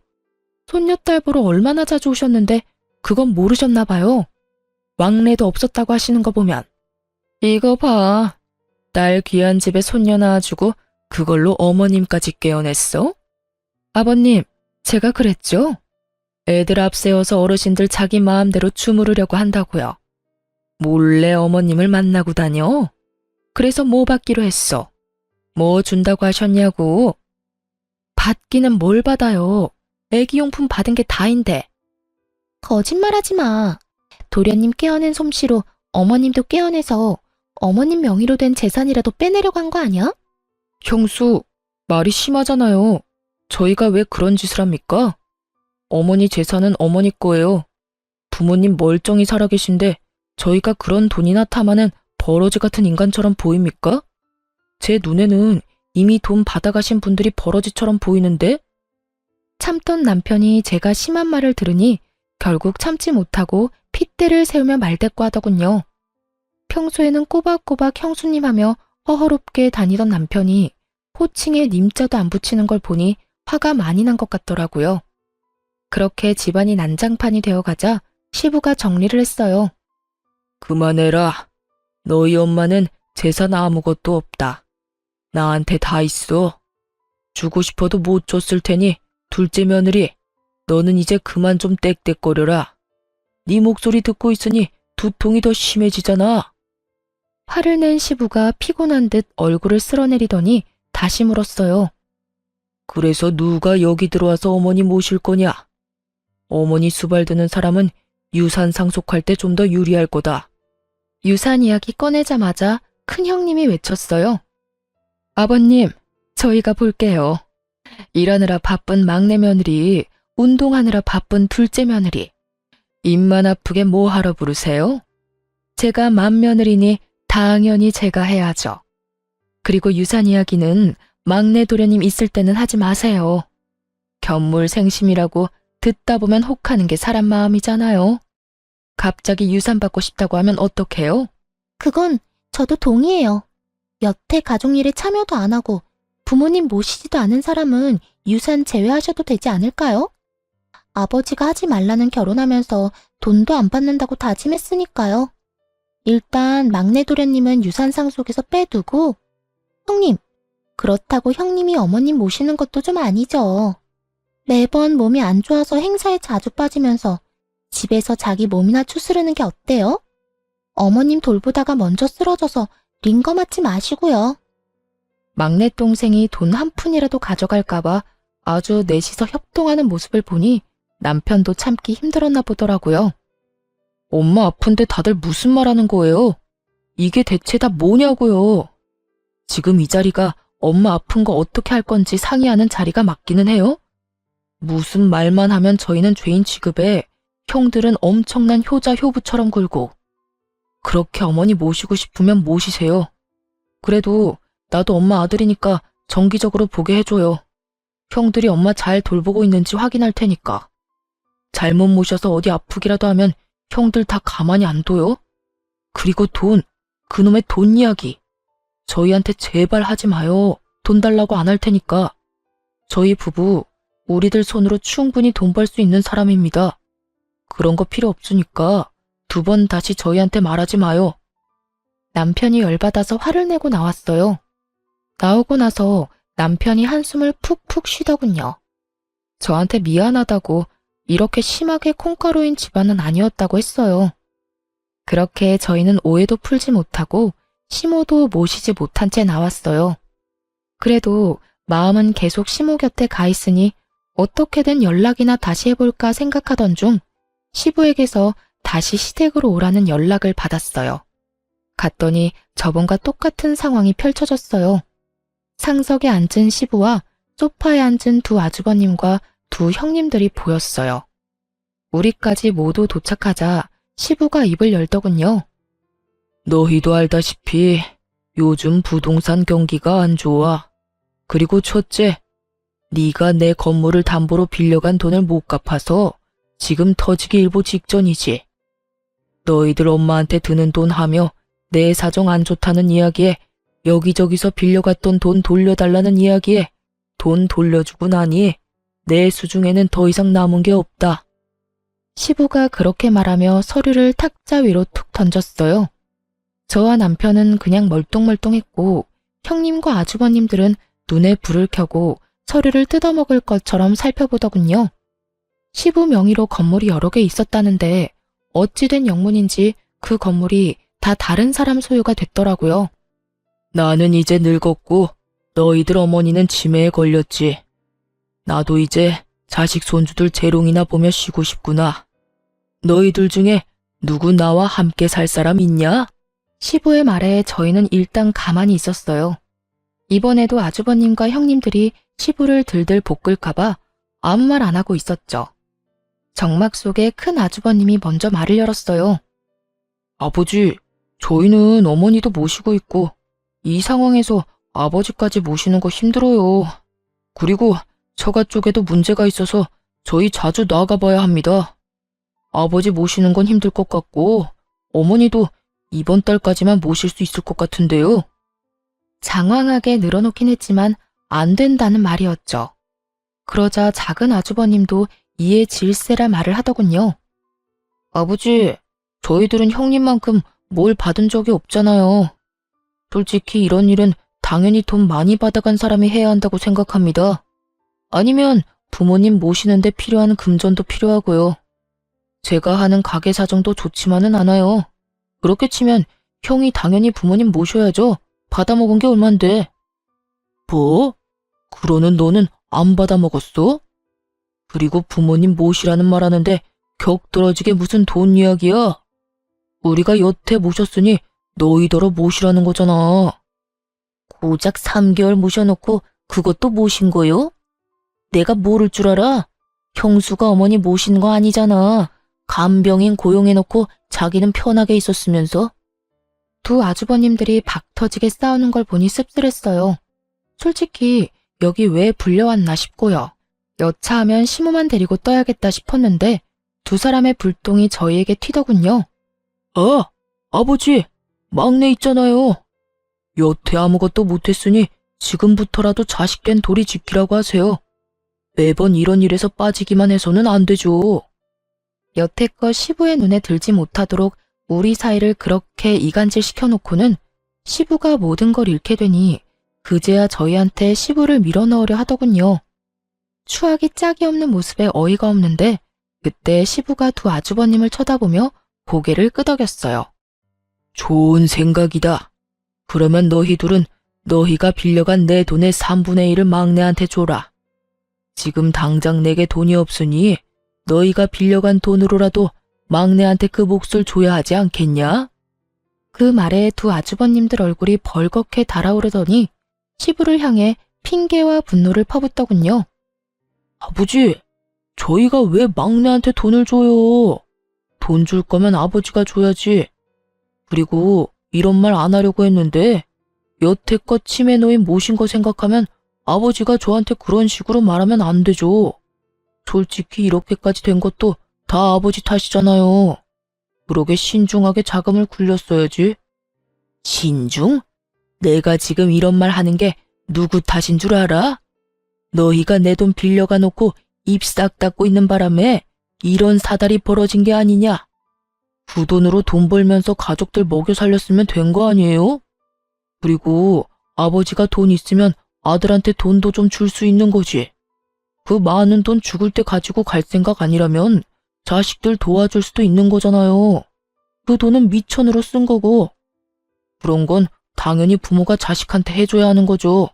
손녀딸 보러 얼마나 자주 오셨는데 그건 모르셨나 봐요. 왕래도 없었다고 하시는 거 보면. 이거 봐. 딸 귀한 집에 손녀 낳아주고 그걸로 어머님까지 깨어냈어? 아버님, 제가 그랬죠? 애들 앞세워서 어르신들 자기 마음대로 주무르려고 한다고요. 몰래 어머님을 만나고 다녀? 그래서 뭐 받기로 했어? 뭐 준다고 하셨냐고? 받기는 뭘 받아요? 애기용품 받은 게 다인데. 거짓말하지 마. 도련님 깨어낸 솜씨로 어머님도 깨어내서 어머님 명의로 된 재산이라도 빼내려고 한 거 아니야? 형수, 말이 심하잖아요. 저희가 왜 그런 짓을 합니까? 어머니 재산은 어머니 거예요. 부모님 멀쩡히 살아계신데 저희가 그런 돈이나 탐하는 버러지 같은 인간처럼 보입니까? 제 눈에는 이미 돈 받아가신 분들이 버러지처럼 보이는데? 참던 남편이 제가 심한 말을 들으니 결국 참지 못하고 핏대를 세우며 말대꾸 하더군요. 평소에는 꼬박꼬박 형수님 하며 허허롭게 다니던 남편이 호칭에 님자도 안 붙이는 걸 보니 화가 많이 난 것 같더라고요. 그렇게 집안이 난장판이 되어가자 시부가 정리를 했어요. 그만해라. 너희 엄마는 재산 아무것도 없다. 나한테 다 있어. 주고 싶어도 못 줬을 테니 둘째 며느리, 너는 이제 그만 좀 떽떽거려라. 네 목소리 듣고 있으니 두통이 더 심해지잖아. 화를 낸 시부가 피곤한 듯 얼굴을 쓸어내리더니 다시 물었어요. 그래서 누가 여기 들어와서 어머니 모실 거냐? 어머니 수발 드는 사람은 유산 상속할 때 좀 더 유리할 거다. 유산 이야기 꺼내자마자 큰 형님이 외쳤어요. 아버님, 저희가 볼게요. 일하느라 바쁜 막내 며느리, 운동하느라 바쁜 둘째 며느리. 입만 아프게 뭐 하러 부르세요? 제가 맏며느리니 당연히 제가 해야죠. 그리고 유산 이야기는 막내 도련님 있을 때는 하지 마세요. 견물생심이라고 듣다 보면 혹하는 게 사람 마음이잖아요. 갑자기 유산 받고 싶다고 하면 어떡해요? 그건 저도 동의해요. 여태 가족 일에 참여도 안 하고 부모님 모시지도 않은 사람은 유산 제외하셔도 되지 않을까요? 아버지가 하지 말라는 결혼하면서 돈도 안 받는다고 다짐했으니까요. 일단 막내 도련님은 유산 상속에서 빼두고 형님, 그렇다고 형님이 어머님 모시는 것도 좀 아니죠. 매번 몸이 안 좋아서 행사에 자주 빠지면서 집에서 자기 몸이나 추스르는 게 어때요? 어머님 돌보다가 먼저 쓰러져서 링거 맞지 마시고요. 막내 동생이 돈 한 푼이라도 가져갈까봐 아주 넷이서 협동하는 모습을 보니 남편도 참기 힘들었나 보더라고요. 엄마 아픈데 다들 무슨 말 하는 거예요? 이게 대체 다 뭐냐고요? 지금 이 자리가 엄마 아픈 거 어떻게 할 건지 상의하는 자리가 맞기는 해요? 무슨 말만 하면 저희는 죄인 취급에 형들은 엄청난 효자 효부처럼 굴고. 그렇게 어머니 모시고 싶으면 모시세요. 그래도 나도 엄마 아들이니까 정기적으로 보게 해줘요. 형들이 엄마 잘 돌보고 있는지 확인할 테니까. 잘못 모셔서 어디 아프기라도 하면 형들 다 가만히 안 둬요? 그리고 돈, 그놈의 돈 이야기. 저희한테 제발 하지 마요. 돈 달라고 안 할 테니까. 저희 부부, 우리들 손으로 충분히 돈 벌 수 있는 사람입니다. 그런 거 필요 없으니까 두 번 다시 저희한테 말하지 마요. 남편이 열받아서 화를 내고 나왔어요. 나오고 나서 남편이 한숨을 푹푹 쉬더군요. 저한테 미안하다고 이렇게 심하게 콩가루인 집안은 아니었다고 했어요. 그렇게 저희는 오해도 풀지 못하고 시모도 모시지 못한 채 나왔어요. 그래도 마음은 계속 시모 곁에 가 있으니 어떻게든 연락이나 다시 해볼까 생각하던 중 시부에게서 다시 시댁으로 오라는 연락을 받았어요. 갔더니 저번과 똑같은 상황이 펼쳐졌어요. 상석에 앉은 시부와 소파에 앉은 두 아주버님과 두 형님들이 보였어요. 우리까지 모두 도착하자 시부가 입을 열더군요. 너희도 알다시피 요즘 부동산 경기가 안 좋아. 그리고 첫째, 네가 내 건물을 담보로 빌려간 돈을 못 갚아서 지금 터지기 일보 직전이지. 너희들 엄마한테 드는 돈 하며 내 사정 안 좋다는 이야기에 여기저기서 빌려갔던 돈 돌려달라는 이야기에 돈 돌려주고 나니 내 수중에는 더 이상 남은 게 없다. 시부가 그렇게 말하며 서류를 탁자 위로 툭 던졌어요. 저와 남편은 그냥 멀뚱멀뚱했고 형님과 아주버님들은 눈에 불을 켜고 서류를 뜯어먹을 것처럼 살펴보더군요. 시부 명의로 건물이 여러 개 있었다는데 어찌된 영문인지 그 건물이 다 다른 사람 소유가 됐더라고요. 나는 이제 늙었고 너희들 어머니는 치매에 걸렸지. 나도 이제 자식 손주들 재롱이나 보며 쉬고 싶구나. 너희들 중에 누구 나와 함께 살 사람 있냐? 시부의 말에 저희는 일단 가만히 있었어요. 이번에도 아주버님과 형님들이 시부를 들들 볶을까봐 아무 말 안 하고 있었죠. 정막 속에 큰 아주버님이 먼저 말을 열었어요. 아버지, 저희는 어머니도 모시고 있고 이 상황에서 아버지까지 모시는 거 힘들어요. 그리고 처가 쪽에도 문제가 있어서 저희 자주 나가봐야 합니다. 아버지 모시는 건 힘들 것 같고 어머니도 이번 달까지만 모실 수 있을 것 같은데요. 장황하게 늘어놓긴 했지만 안 된다는 말이었죠. 그러자 작은 아주버님도 이에 질세라 말을 하더군요. 아버지, 저희들은 형님만큼 뭘 받은 적이 없잖아요. 솔직히 이런 일은 당연히 돈 많이 받아간 사람이 해야 한다고 생각합니다. 아니면 부모님 모시는데 필요한 금전도 필요하고요. 제가 하는 가게 사정도 좋지만은 않아요. 그렇게 치면 형이 당연히 부모님 모셔야죠. 받아먹은 게 얼만데. 뭐? 그러는 너는 안 받아먹었어? 그리고 부모님 모시라는 말 하는데 격떨어지게 무슨 돈 이야기야? 우리가 여태 모셨으니 너희더러 모시라는 거잖아. 고작 3개월 모셔놓고 그것도 모신 거요? 내가 모를 줄 알아? 형수가 어머니 모신 거 아니잖아. 간병인 고용해놓고 자기는 편하게 있었으면서. 두 아주버님들이 박 터지게 싸우는 걸 보니 씁쓸했어요. 솔직히 여기 왜 불려왔나 싶고요. 여차하면 시모만 데리고 떠야겠다 싶었는데 두 사람의 불똥이 저희에게 튀더군요. 아, 아버지, 막내 있잖아요. 여태 아무것도 못했으니 지금부터라도 자식된 도리 지키라고 하세요. 매번 이런 일에서 빠지기만 해서는 안 되죠. 여태껏 시부의 눈에 들지 못하도록 우리 사이를 그렇게 이간질 시켜놓고는 시부가 모든 걸 잃게 되니 그제야 저희한테 시부를 밀어넣으려 하더군요. 추하기 짝이 없는 모습에 어이가 없는데 그때 시부가 두 아주버님을 쳐다보며 고개를 끄덕였어요. 좋은 생각이다. 그러면 너희 둘은 너희가 빌려간 내 돈의 3분의 1을 막내한테 줘라. 지금 당장 내게 돈이 없으니 너희가 빌려간 돈으로라도 막내한테 그 몫을 줘야 하지 않겠냐? 그 말에 두 아주버님들 얼굴이 벌겋게 달아오르더니 시부를 향해 핑계와 분노를 퍼붓더군요. 아버지, 저희가 왜 막내한테 돈을 줘요? 돈 줄 거면 아버지가 줘야지. 그리고 이런 말 안 하려고 했는데 여태껏 치매 노인 모신 거 생각하면 아버지가 저한테 그런 식으로 말하면 안 되죠. 솔직히 이렇게까지 된 것도 다 아버지 탓이잖아요. 그러게 신중하게 자금을 굴렸어야지. 신중? 내가 지금 이런 말 하는 게 누구 탓인 줄 알아? 너희가 내 돈 빌려가 놓고 입 싹 닫고 있는 바람에 이런 사달이 벌어진 게 아니냐? 그 돈으로 돈 벌면서 가족들 먹여 살렸으면 된 거 아니에요? 그리고 아버지가 돈 있으면 아들한테 돈도 좀 줄 수 있는 거지. 그 많은 돈 죽을 때 가지고 갈 생각 아니라면 자식들 도와줄 수도 있는 거잖아요. 그 돈은 미천으로 쓴 거고. 그런 건 당연히 부모가 자식한테 해줘야 하는 거죠.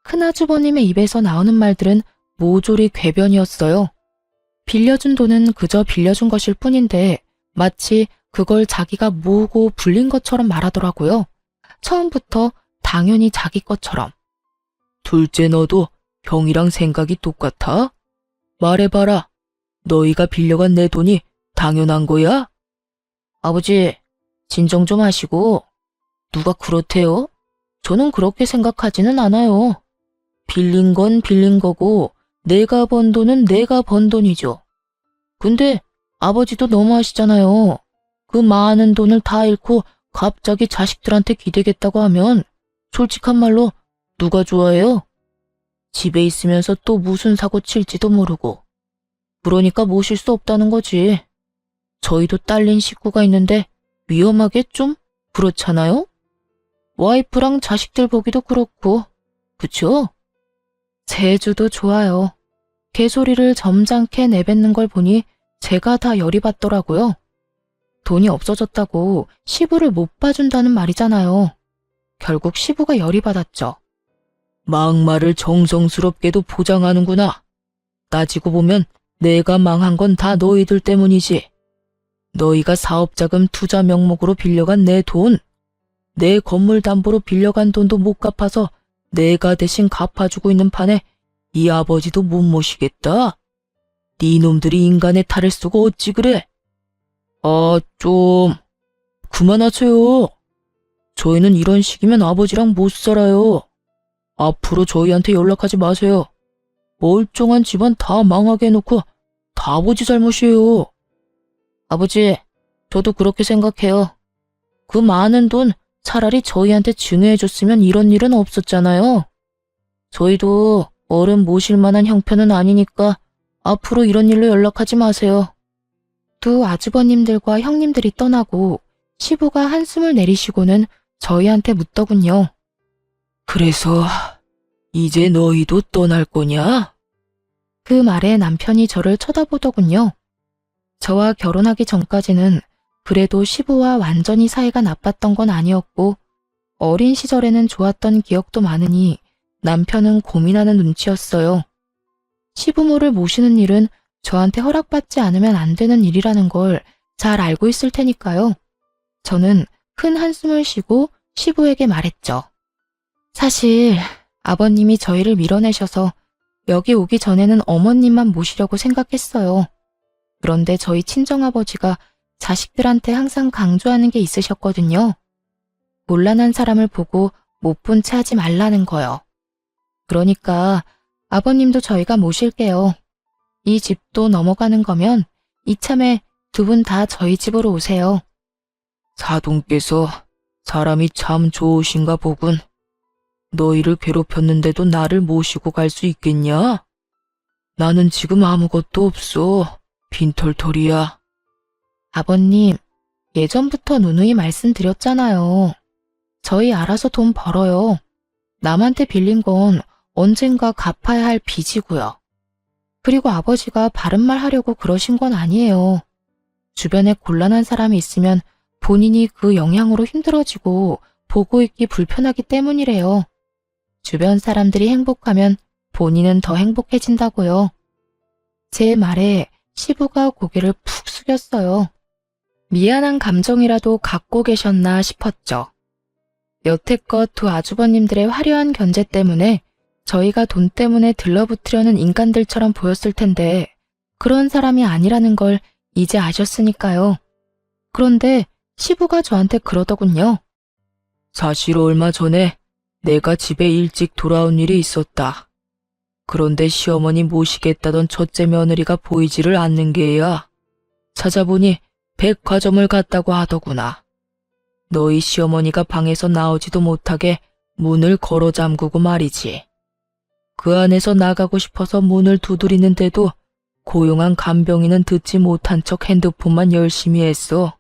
큰아주버님의 입에서 나오는 말들은 모조리 궤변이었어요. 빌려준 돈은 그저 빌려준 것일 뿐인데 마치 그걸 자기가 모으고 불린 것처럼 말하더라고요. 처음부터 당연히 자기 것처럼. 둘째 너도 형이랑 생각이 똑같아? 말해봐라. 너희가 빌려간 내 돈이 당연한 거야? 아버지, 진정 좀 하시고. 누가 그렇대요? 저는 그렇게 생각하지는 않아요. 빌린 건 빌린 거고, 내가 번 돈은 내가 번 돈이죠. 근데 아버지도 너무하시잖아요. 그 많은 돈을 다 잃고 갑자기 자식들한테 기대겠다고 하면 솔직한 말로 누가 좋아해요? 집에 있으면서 또 무슨 사고 칠지도 모르고. 그러니까 모실 수 없다는 거지. 저희도 딸린 식구가 있는데 위험하게 좀 그렇잖아요? 와이프랑 자식들 보기도 그렇고, 그쵸? 제주도 좋아요. 개소리를 점잖게 내뱉는 걸 보니 제가 다 열이 받더라고요. 돈이 없어졌다고 시부를 못 봐준다는 말이잖아요. 결국 시부가 열이 받았죠. 막말을 정성스럽게도 포장하는구나. 따지고 보면 내가 망한 건 다 너희들 때문이지. 너희가 사업자금 투자 명목으로 빌려간 내 돈, 내 건물 담보로 빌려간 돈도 못 갚아서 내가 대신 갚아주고 있는 판에 이 아버지도 못 모시겠다. 네 놈들이 인간의 탈을 쓰고 어찌 그래? 좀 그만하세요. 저희는 이런 식이면 아버지랑 못 살아요. 앞으로 저희한테 연락하지 마세요. 멀쩡한 집안 다 망하게 해놓고 다 아버지 잘못이에요. 아버지, 저도 그렇게 생각해요. 그 많은 돈 차라리 저희한테 증여해줬으면 이런 일은 없었잖아요. 저희도 어른 모실 만한 형편은 아니니까 앞으로 이런 일로 연락하지 마세요. 두 아주버님들과 형님들이 떠나고 시부가 한숨을 내리시고는 저희한테 묻더군요. 그래서 이제 너희도 떠날 거냐? 그 말에 남편이 저를 쳐다보더군요. 저와 결혼하기 전까지는 그래도 시부와 완전히 사이가 나빴던 건 아니었고 어린 시절에는 좋았던 기억도 많으니 남편은 고민하는 눈치였어요. 시부모를 모시는 일은 저한테 허락받지 않으면 안 되는 일이라는 걸 잘 알고 있을 테니까요. 저는 큰 한숨을 쉬고 시부에게 말했죠. 사실 아버님이 저희를 밀어내셔서 여기 오기 전에는 어머님만 모시려고 생각했어요. 그런데 저희 친정아버지가 자식들한테 항상 강조하는 게 있으셨거든요. 곤란한 사람을 보고 못 본 채 하지 말라는 거요. 그러니까 아버님도 저희가 모실게요. 이 집도 넘어가는 거면 이참에 두 분 다 저희 집으로 오세요. 사돈께서 사람이 참 좋으신가 보군. 너희를 괴롭혔는데도 나를 모시고 갈 수 있겠냐? 나는 지금 아무것도 없어. 빈털털이야. 아버님, 예전부터 누누이 말씀드렸잖아요. 저희 알아서 돈 벌어요. 남한테 빌린 건 언젠가 갚아야 할 빚이고요. 그리고 아버지가 바른 말 하려고 그러신 건 아니에요. 주변에 곤란한 사람이 있으면 본인이 그 영향으로 힘들어지고 보고 있기 불편하기 때문이래요. 주변 사람들이 행복하면 본인은 더 행복해진다고요. 제 말에 시부가 고개를 푹 숙였어요. 미안한 감정이라도 갖고 계셨나 싶었죠. 여태껏 두 아주버님들의 화려한 견제 때문에 저희가 돈 때문에 들러붙으려는 인간들처럼 보였을 텐데 그런 사람이 아니라는 걸 이제 아셨으니까요. 그런데 시부가 저한테 그러더군요. 사실 얼마 전에 내가 집에 일찍 돌아온 일이 있었다. 그런데 시어머니 모시겠다던 첫째 며느리가 보이지를 않는 게야. 찾아보니 백화점을 갔다고 하더구나. 너희 시어머니가 방에서 나오지도 못하게 문을 걸어 잠그고 말이지. 그 안에서 나가고 싶어서 문을 두드리는데도 고용한 간병인은 듣지 못한 척 핸드폰만 열심히 했어.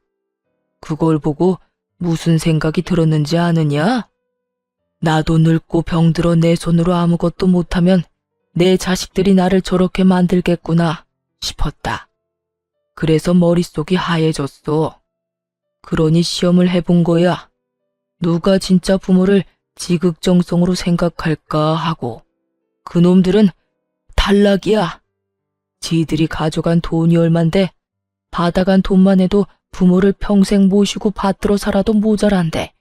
그걸 보고 무슨 생각이 들었는지 아느냐? 나도 늙고 병들어 내 손으로 아무것도 못하면 내 자식들이 나를 저렇게 만들겠구나 싶었다. 그래서 머릿속이 하얘졌어. 그러니 시험을 해본 거야. 누가 진짜 부모를 지극정성으로 생각할까 하고. 그놈들은 탈락이야. 지들이 가져간 돈이 얼만데 받아간 돈만 해도 부모를 평생 모시고 받들어 살아도 모자란데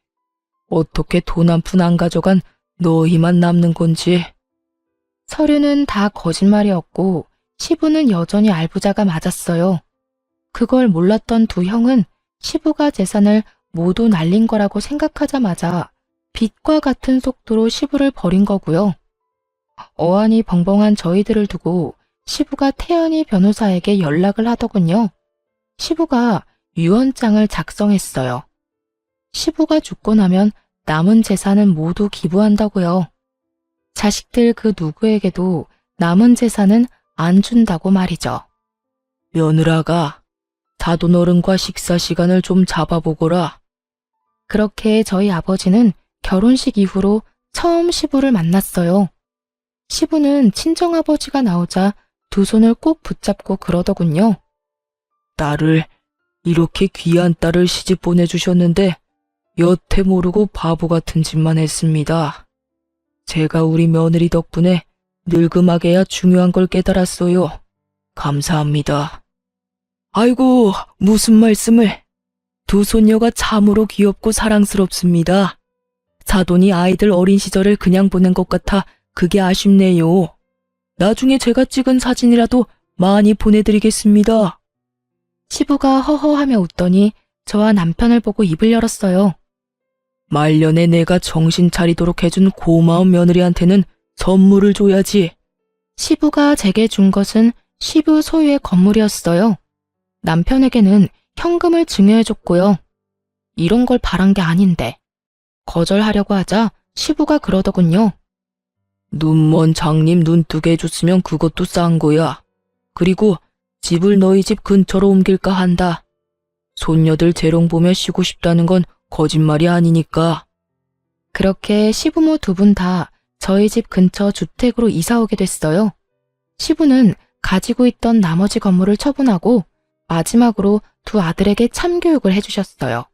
어떻게 돈 한 푼 안 가져간 너희만 남는 건지. 서류는 다 거짓말이었고 시부는 여전히 알부자가 맞았어요. 그걸 몰랐던 두 형은 시부가 재산을 모두 날린 거라고 생각하자마자 빛과 같은 속도로 시부를 버린 거고요. 어안이 벙벙한 저희들을 두고 시부가 태연히 변호사에게 연락을 하더군요. 시부가 유언장을 작성했어요. 시부가 죽고 나면 남은 재산은 모두 기부한다고요. 자식들 그 누구에게도 남은 재산은 안 준다고 말이죠. 며느라가 사돈 어른과 식사 시간을 좀 잡아보거라. 그렇게 저희 아버지는 결혼식 이후로 처음 시부를 만났어요. 시부는 친정아버지가 나오자 두 손을 꼭 붙잡고 그러더군요. 딸을, 이렇게 귀한 딸을 시집 보내주셨는데 여태 모르고 바보 같은 짓만 했습니다. 제가 우리 며느리 덕분에 늙음하게야 중요한 걸 깨달았어요. 감사합니다. 아이고, 무슨 말씀을. 두 손녀가 참으로 귀엽고 사랑스럽습니다. 사돈이 아이들 어린 시절을 그냥 보낸 것 같아 그게 아쉽네요. 나중에 제가 찍은 사진이라도 많이 보내드리겠습니다. 시부가 허허하며 웃더니 저와 남편을 보고 입을 열었어요. 말년에 내가 정신 차리도록 해준 고마운 며느리한테는 선물을 줘야지. 시부가 제게 준 것은 시부 소유의 건물이었어요. 남편에게는 현금을 증여해줬고요. 이런 걸 바란 게 아닌데 거절하려고 하자 시부가 그러더군요. 눈먼 장님 눈뜨게 해줬으면 그것도 싼 거야. 그리고 집을 너희 집 근처로 옮길까 한다. 손녀들 재롱 보며 쉬고 싶다는 건 거짓말이 아니니까. 그렇게 시부모 두 분 다 저희 집 근처 주택으로 이사 오게 됐어요. 시부는 가지고 있던 나머지 건물을 처분하고 마지막으로 두 아들에게 참교육을 해주셨어요.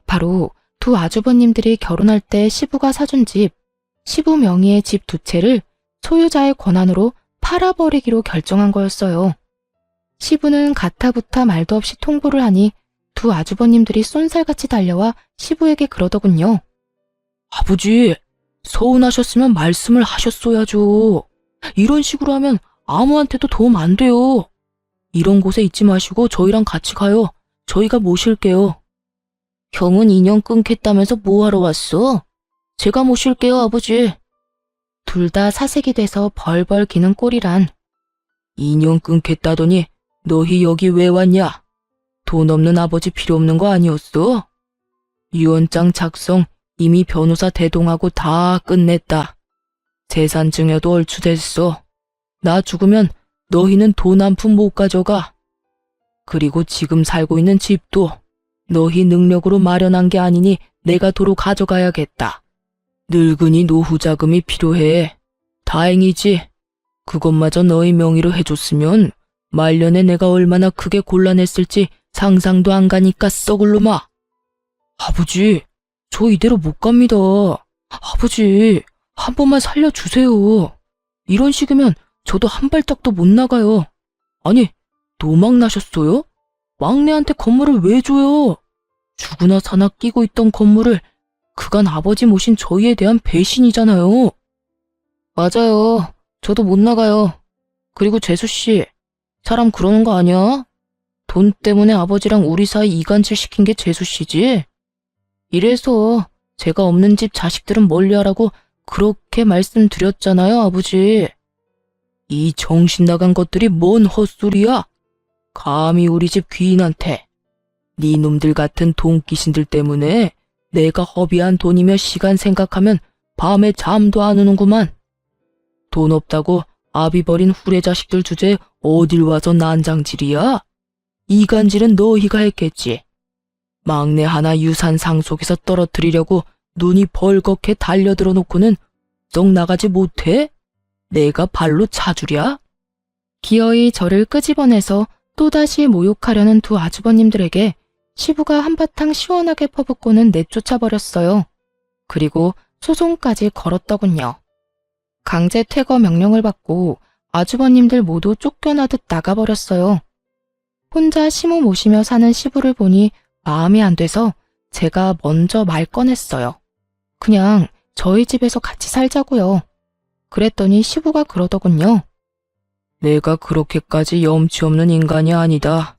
바로 두 아주버님들이 결혼할 때 시부가 사준 집, 시부 명의의 집 두 채를 소유자의 권한으로 팔아버리기로 결정한 거였어요. 시부는 가타부타 말도 없이 통보를 하니 두 아주버님들이 쏜살같이 달려와 시부에게 그러더군요. 아버지, 서운하셨으면 말씀을 하셨어야죠. 이런 식으로 하면 아무한테도 도움 안 돼요. 이런 곳에 있지 마시고 저희랑 같이 가요. 저희가 모실게요. 형은 인연 끊겠다면서 뭐하러 왔어? 제가 모실게요, 아버지. 둘 다 사색이 돼서 벌벌 기는 꼴이란. 인연 끊겠다더니 너희 여기 왜 왔냐? 돈 없는 아버지 필요 없는 거 아니었어? 유언장 작성 이미 변호사 대동하고 다 끝냈다. 재산 증여도 얼추 됐어. 나 죽으면 너희는 돈 한 푼 못 가져가. 그리고 지금 살고 있는 집도 너희 능력으로 마련한 게 아니니 내가 도로 가져가야겠다. 늙은이 노후 자금이 필요해. 다행이지. 그것마저 너희 명의로 해줬으면 말년에 내가 얼마나 크게 곤란했을지 상상도 안 가니까 썩을 놈아. 아버지, 저 이대로 못 갑니다. 아버지, 한 번만 살려주세요. 이런 식이면 저도 한 발짝도 못 나가요. 아니, 노망 나셨어요? 막내한테 건물을 왜 줘요? 죽으나 사나 끼고 있던 건물을 그간 아버지 모신 저희에 대한 배신이잖아요. 맞아요. 저도 못 나가요. 그리고 재수씨, 사람 그러는 거 아니야? 돈 때문에 아버지랑 우리 사이 이간질 시킨 게 재수씨지? 이래서 제가 없는 집 자식들은 멀리하라고 그렇게 말씀드렸잖아요, 아버지. 이 정신 나간 것들이 뭔 헛소리야? 감히 우리 집 귀인한테. 네 놈들 같은 돈귀신들 때문에 내가 허비한 돈이며 시간 생각하면 밤에 잠도 안 오는구만. 돈 없다고 아비 버린 후레 자식들 주제에 어딜 와서 난장질이야? 이간질은 너희가 했겠지. 막내 하나 유산 상속에서 떨어뜨리려고 눈이 벌겋게 달려들어 놓고는 썩 나가지 못해? 내가 발로 차주랴? 기어이 저를 끄집어내서 또다시 모욕하려는 두 아주버님들에게 시부가 한바탕 시원하게 퍼붓고는 내쫓아버렸어요. 그리고 소송까지 걸었더군요. 강제 퇴거 명령을 받고 아주버님들 모두 쫓겨나듯 나가버렸어요. 혼자 시모 모시며 사는 시부를 보니 마음이 안 돼서 제가 먼저 말 꺼냈어요. 그냥 저희 집에서 같이 살자고요. 그랬더니 시부가 그러더군요. 내가 그렇게까지 염치 없는 인간이 아니다.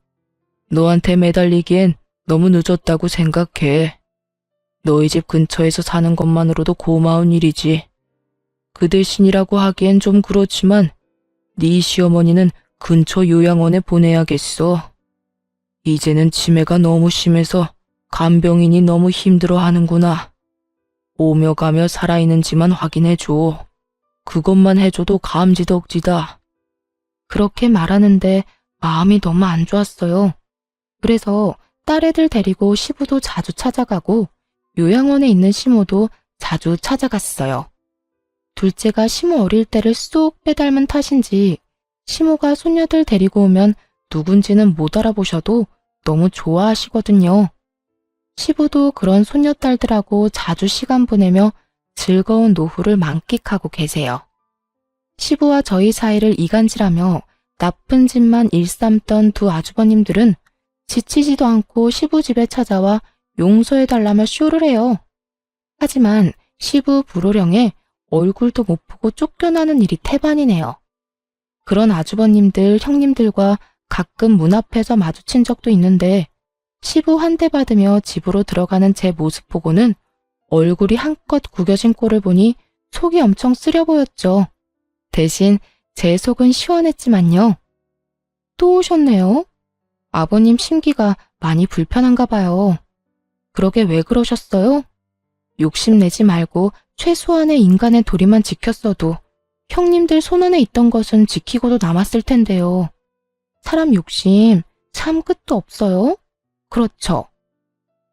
너한테 매달리기엔 너무 늦었다고 생각해. 너희 집 근처에서 사는 것만으로도 고마운 일이지. 그 대신이라고 하기엔 좀 그렇지만 네 시어머니는 근처 요양원에 보내야겠어. 이제는 치매가 너무 심해서 간병인이 너무 힘들어하는구나. 오며 가며 살아있는지만 확인해줘. 그것만 해줘도 감지덕지다. 그렇게 말하는데 마음이 너무 안 좋았어요. 그래서 딸애들 데리고 시부도 자주 찾아가고 요양원에 있는 시모도 자주 찾아갔어요. 둘째가 시모 어릴 때를 쏙 빼닮은 탓인지 시모가 손녀들 데리고 오면 누군지는 못 알아보셔도 너무 좋아하시거든요. 시부도 그런 손녀딸들하고 자주 시간 보내며 즐거운 노후를 만끽하고 계세요. 시부와 저희 사이를 이간질하며 나쁜 짓만 일삼던 두 아주버님들은 지치지도 않고 시부 집에 찾아와 용서해달라며 쇼를 해요. 하지만 시부 불호령에 얼굴도 못 보고 쫓겨나는 일이 태반이네요. 그런 아주버님들, 형님들과 가끔 문 앞에서 마주친 적도 있는데 시부 한 대 받으며 집으로 들어가는 제 모습 보고는 얼굴이 한껏 구겨진 꼴을 보니 속이 엄청 쓰려 보였죠. 대신 제 속은 시원했지만요. 또 오셨네요. 아버님 심기가 많이 불편한가 봐요. 그러게 왜 그러셨어요? 욕심내지 말고 최소한의 인간의 도리만 지켰어도 형님들 손안에 있던 것은 지키고도 남았을 텐데요. 사람 욕심 참 끝도 없어요. 그렇죠.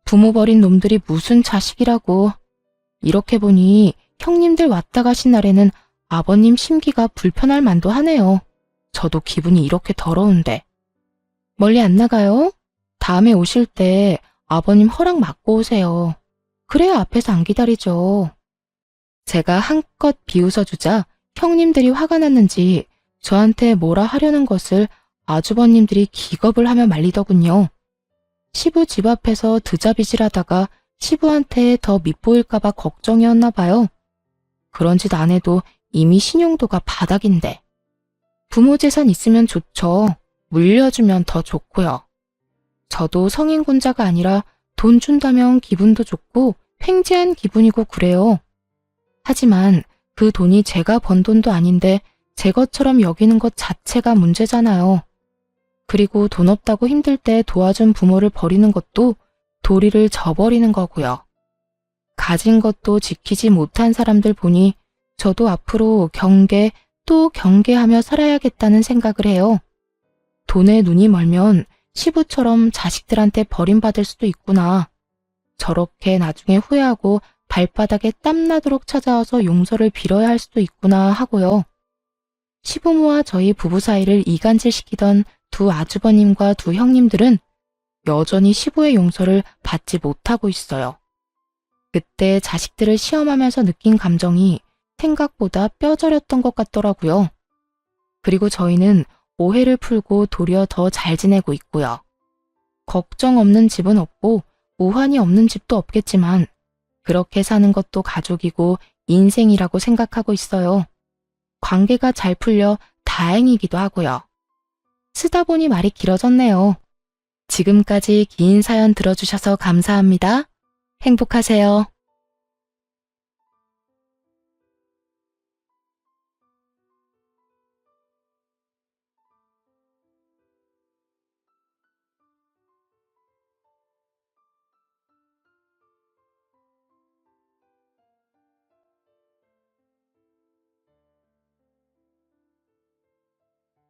부모 버린 놈들이 무슨 자식이라고. 이렇게 보니 형님들 왔다 가신 날에는 아버님 심기가 불편할 만도 하네요. 저도 기분이 이렇게 더러운데. 멀리 안 나가요? 다음에 오실 때 아버님 허락 받고 오세요. 그래야 앞에서 안 기다리죠. 제가 한껏 비웃어주자 형님들이 화가 났는지 저한테 뭐라 하려는 것을 아주버님들이 기겁을 하며 말리더군요. 시부 집 앞에서 드자비질하다가 시부한테 더 밉보일까봐 걱정이었나 봐요. 그런 짓 안 해도 이미 신용도가 바닥인데. 부모 재산 있으면 좋죠. 물려주면 더 좋고요. 저도 성인군자가 아니라 돈 준다면 기분도 좋고 횡재한 기분이고 그래요. 하지만 그 돈이 제가 번 돈도 아닌데 제 것처럼 여기는 것 자체가 문제잖아요. 그리고 돈 없다고 힘들 때 도와준 부모를 버리는 것도 도리를 저버리는 거고요. 가진 것도 지키지 못한 사람들 보니 저도 앞으로 경계 또 경계하며 살아야겠다는 생각을 해요. 돈에 눈이 멀면 시부처럼 자식들한테 버림받을 수도 있구나. 저렇게 나중에 후회하고 발바닥에 땀나도록 찾아와서 용서를 빌어야 할 수도 있구나 하고요. 시부모와 저희 부부 사이를 이간질시키던 두 아주버님과 두 형님들은 여전히 시부의 용서를 받지 못하고 있어요. 그때 자식들을 시험하면서 느낀 감정이 생각보다 뼈저렸던 것 같더라고요. 그리고 저희는 오해를 풀고 도리어 더 잘 지내고 있고요. 걱정 없는 집은 없고 우환이 없는 집도 없겠지만 그렇게 사는 것도 가족이고 인생이라고 생각하고 있어요. 관계가 잘 풀려 다행이기도 하고요. 쓰다 보니 말이 길어졌네요. 지금까지 긴 사연 들어주셔서 감사합니다. 행복하세요.